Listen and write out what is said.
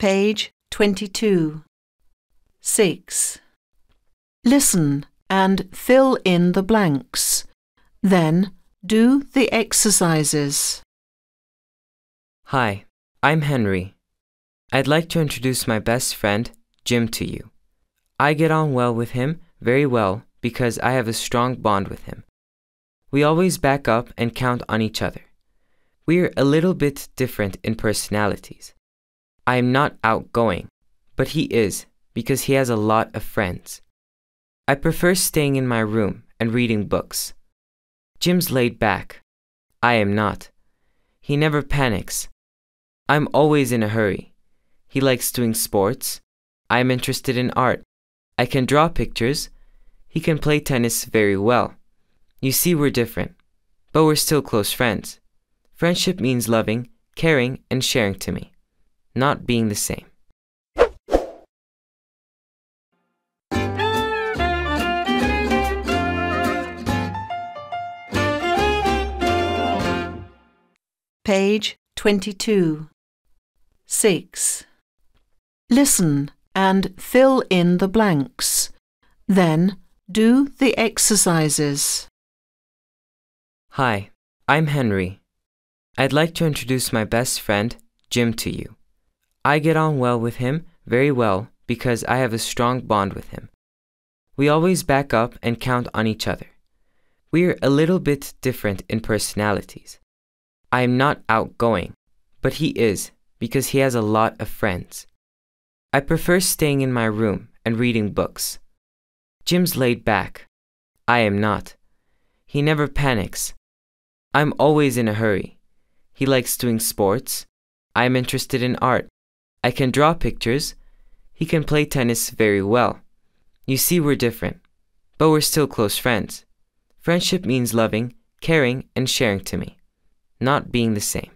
Page 22. 6. Listen and fill in the blanks. Then do the exercises. Hi, I'm Henry. I'd like to introduce my best friend, Jim, to you. I get on well with him, very well, because I have a strong bond with him. We always back up and count on each other. We're a little bit different in personalities. I am not outgoing, but he is, because he has a lot of friends. I prefer staying in my room and reading books. Jim's laid back. I am not. He never panics. I'm always in a hurry. He likes doing sports. I am interested in art. I can draw pictures. He can play tennis very well. You see, we're different, but we're still close friends. Friendship means loving, caring, and sharing to me, not being the same. Page 22. 6. Listen and fill in the blanks. Then do the exercises. Hi, I'm Henry. I'd like to introduce my best friend, Jim, to you. I get on well with him, very well, because I have a strong bond with him. We always back up and count on each other. We're a little bit different in personalities. I am not outgoing, but he is, because he has a lot of friends. I prefer staying in my room and reading books. Jim's laid back. I am not. He never panics. I'm always in a hurry. He likes doing sports. I am interested in art. I can draw pictures. He can play tennis very well. You see, we're different, but we're still close friends. Friendship means loving, caring, and sharing to me, not being the same.